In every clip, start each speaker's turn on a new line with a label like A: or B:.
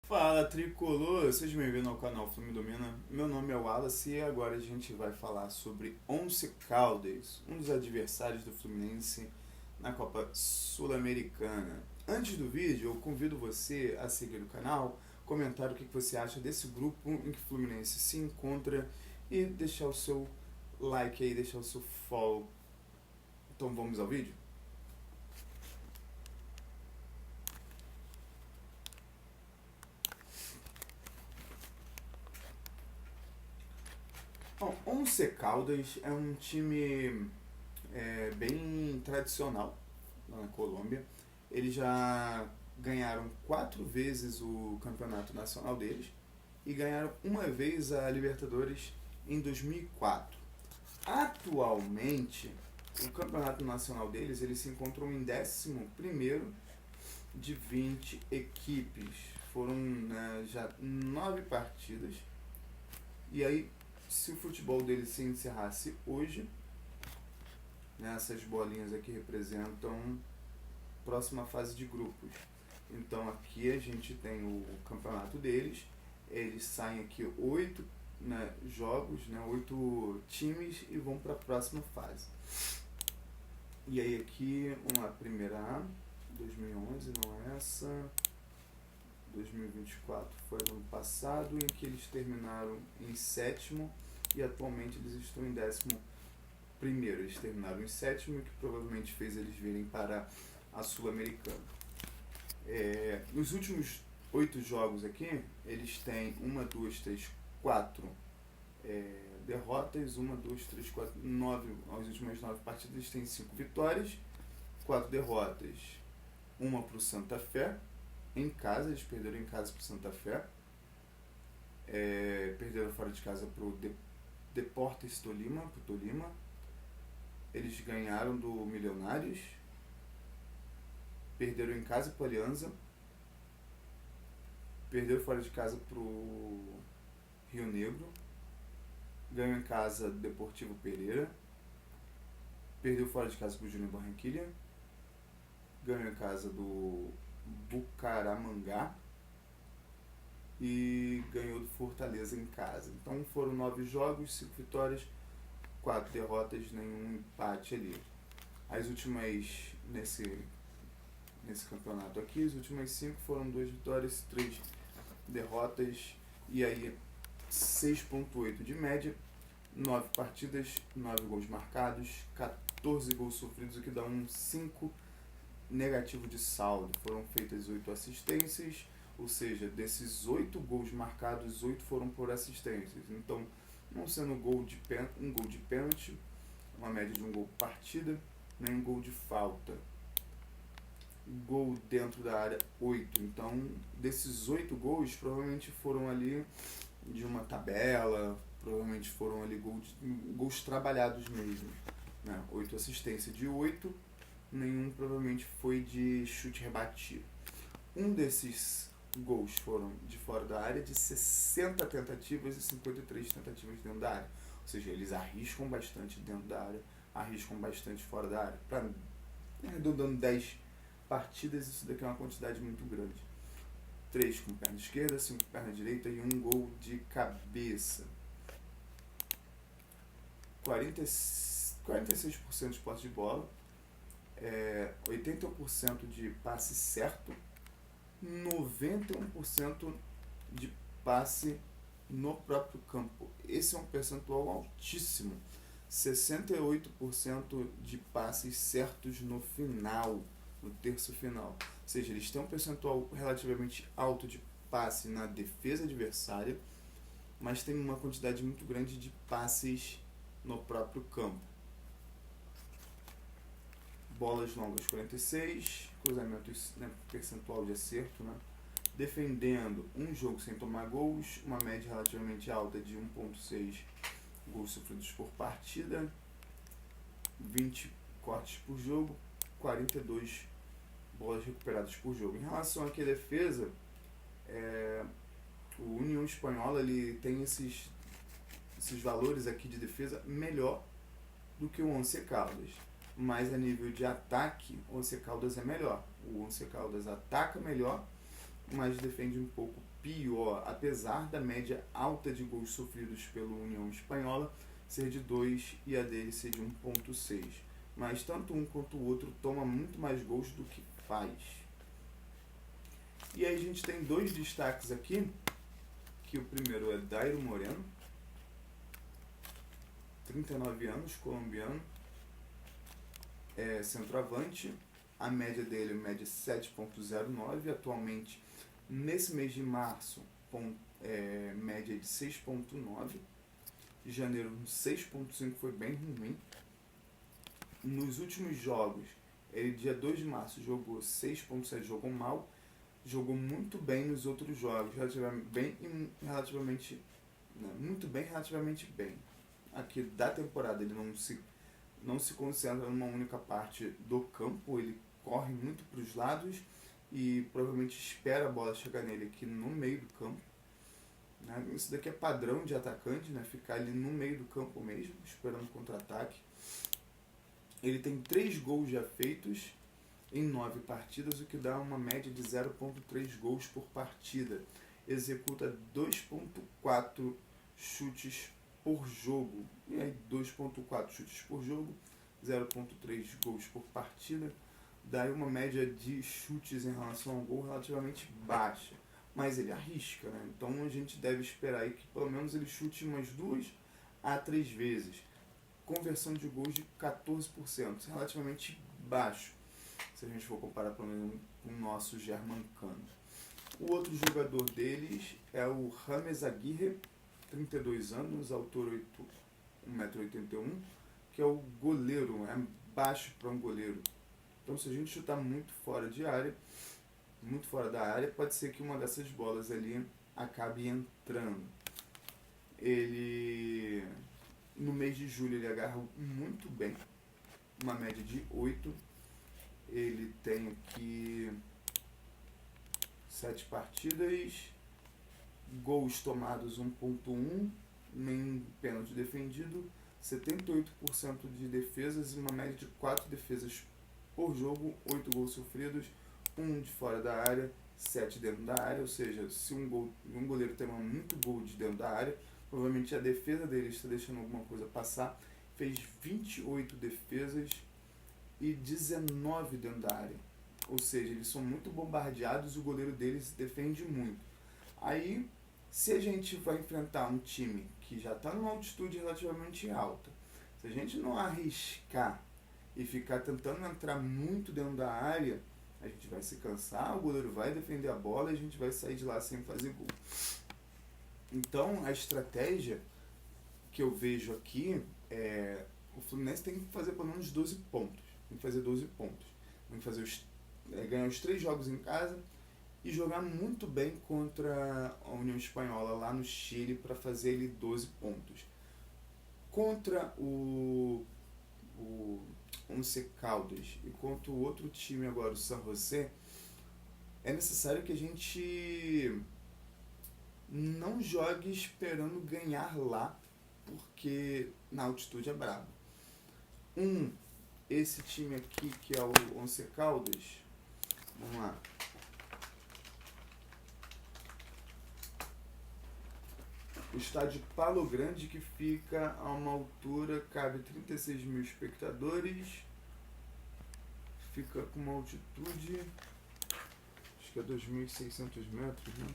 A: Fala tricolor, seja bem-vindo ao canal Flume Domina. Meu nome é Wallace e agora a gente vai falar sobre Once Caldas, um dos adversários do Fluminense na Copa Sul-Americana. Antes do vídeo, eu convido você a seguir o canal, comentar o que você acha desse grupo em que o Fluminense se encontra e deixar o seu like aí, deixar o seu follow. Então vamos ao vídeo? Bom, Once Caldas é um time bem tradicional lá na Colômbia. Eles já ganharam 4 vezes o campeonato nacional deles e ganharam uma vez a Libertadores em 2004. Atualmente, o campeonato nacional deles eles se encontram em 11º de 20 equipes. Foram já 9 partidas. E aí, se o futebol deles se encerrasse hoje, essas bolinhas aqui representam a próxima fase de grupos. Então aqui a gente tem o campeonato deles. Eles saem aqui 8 jogos, 8 times e vão para a próxima fase. E aí aqui uma primeira A, 2011 não é essa, 2024 foi no ano passado, em que eles terminaram em 7º e atualmente eles estão em 11º. Eles terminaram em 7º, que provavelmente fez eles virem para a Sul-Americana. Nos últimos 8 jogos aqui, eles têm 1, 2, 3, 4 derrotas, 1, 2, 3, 4, 9, as últimas 9 partidas eles têm 5 vitórias, 4 derrotas, uma para o Santa Fé, em casa, eles perderam em casa para o Santa Fé, perderam fora de casa para o Deportes Tolima, pro Tolima. Eles ganharam do Milionários, perderam em casa para o Alianza, perderam fora de casa para o Rio Negro, ganhou em casa do Deportivo Pereira, perdeu fora de casa para o Júnior Barranquilla, ganhou em casa do Bucaramanga e ganhou do Fortaleza em casa. Então foram 9 jogos, 5 vitórias, 4 derrotas, nenhum empate ali. As últimas, nesse campeonato aqui, as últimas 5 foram 2 vitórias, 3 derrotas, e aí 6,8 de média, 9 partidas, 9 gols marcados, 14 gols sofridos, o que dá um 5 negativo de saldo. Foram feitas 8 assistências, ou seja, desses 8 gols marcados, 8 foram por assistências. Então, não sendo um gol de pênalti, uma média de um gol por partida, nem um gol de falta. Gol dentro da área, 8. Então, desses 8 gols, provavelmente foram ali de uma tabela, provavelmente foram ali gols trabalhados mesmo. 8 assistências de 8, nenhum provavelmente foi de chute rebatido. Um desses gols foram de fora da área, de 60 tentativas e 53 tentativas dentro da área. Ou seja, eles arriscam bastante dentro da área, arriscam bastante fora da área. Para arredondando 10 partidas, isso daqui é uma quantidade muito grande. 3 com perna esquerda, 5 com perna direita e 1 gol de cabeça. 46% de posse de bola, 81% de passe certo, 91% de passe no próprio campo. Esse é um percentual altíssimo. 68% de passes certos no final, no terço final. Ou seja, eles têm um percentual relativamente alto de passe na defesa adversária, mas tem uma quantidade muito grande de passes no próprio campo. Bolas longas 46, cruzamentos, percentual de acerto, defendendo um jogo sem tomar gols, uma média relativamente alta de 1,6 gols sofridos por partida, 20 cortes por jogo, 42 bolas recuperadas por jogo. Em relação aqui à defesa, o União Espanhola ele tem esses valores aqui de defesa melhor do que o Once Caldas. Mas a nível de ataque, o Once Caldas é melhor. O Once Caldas ataca melhor mas defende um pouco pior, apesar da média alta de gols sofridos pela União Espanhola ser de 2 e a dele ser de 1.6. Mas tanto um quanto o outro toma muito mais gols do que faz. E aí a gente tem dois destaques aqui, que o primeiro é Dairo Moreno, 39 anos, colombiano, centroavante. A média dele é média 7.09, atualmente nesse mês de março média de 6.9, de janeiro 6.5, foi bem ruim. Nos últimos jogos, ele dia 2 de março jogou 6.7, jogou mal, jogou muito bem nos outros jogos, relativamente bem. Aqui da temporada ele não se concentra numa única parte do campo, ele corre muito para os lados e provavelmente espera a bola chegar nele aqui no meio do campo. Né? Isso daqui é padrão de atacante, né? Ficar ali no meio do campo mesmo, esperando contra-ataque. Ele tem 3 gols já feitos em 9 partidas, o que dá uma média de 0.3 gols por partida. Executa 2.4 chutes por jogo. E aí 2.4 chutes por jogo, 0.3 gols por partida. Daí uma média de chutes em relação ao gol relativamente baixa. Mas ele arrisca, né? Então a gente deve esperar aí que pelo menos ele chute umas 2 a 3 vezes. Conversão de gols de 14%, relativamente baixo, se a gente for comparar pelo menos com o nosso Germancano. O outro jogador deles é o James Aguirre, 32 anos, altura 1,81m, que é o goleiro, é baixo para um goleiro. Então se a gente chutar muito fora da área, pode ser que uma dessas bolas ali acabe entrando. Ele, no mês de julho, ele agarra muito bem, uma média de 8. Ele tem aqui 7 partidas, gols tomados 1.1, nem pênalti defendido, 78% de defesas e uma média de 4 defesas por jogo, 8 gols sofridos, 1 de fora da área, 7 dentro da área. Ou seja, se um goleiro tem muito gol de dentro da área, provavelmente a defesa dele está deixando alguma coisa passar. Fez 28 defesas e 19 dentro da área. Ou seja, eles são muito bombardeados e o goleiro deles defende muito. Aí, se a gente vai enfrentar um time que já está numa altitude relativamente alta, se a gente não arriscar e ficar tentando entrar muito dentro da área, a gente vai se cansar, o goleiro vai defender a bola e a gente vai sair de lá sem fazer gol. Então, a estratégia que eu vejo aqui é o Fluminense tem que fazer pelo menos 12 pontos. Tem que fazer 12 pontos. Tem que fazer ganhar os 3 jogos em casa e jogar muito bem contra a União Espanhola lá no Chile para fazer ele 12 pontos. Contra o Once Caldas e contra o outro time agora, o San José, é necessário que a gente não jogue esperando ganhar lá, porque na altitude é brabo. Esse time aqui, que é o Once Caldas, vamos lá. O estádio Palo Grande, que fica a uma altura, cabe 36 mil espectadores, fica com uma altitude, acho que é 2.600 metros, né?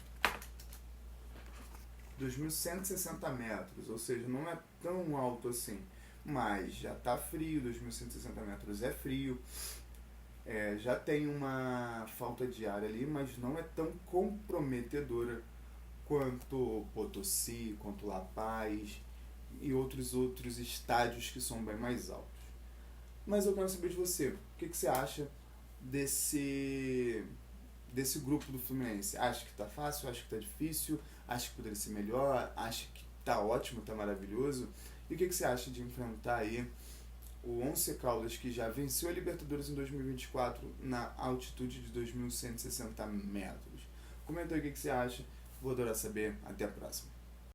A: 2.160 metros, ou seja, não é tão alto assim, mas já está frio, 2.160 metros é frio, já tem uma falta de ar ali, mas não é tão comprometedora quanto Potosí, quanto La Paz e outros estádios que são bem mais altos. Mas eu quero saber de você, o que você acha desse grupo do Fluminense? Acha que está fácil? Acha que está difícil? Acha que poderia ser melhor? Acha que está ótimo, está maravilhoso? E o que você acha de enfrentar aí o Once Caldas, que já venceu a Libertadores em 2024 na altitude de 2.160 metros? Comenta aí o que você acha. Vou adorar saber. Até a próxima.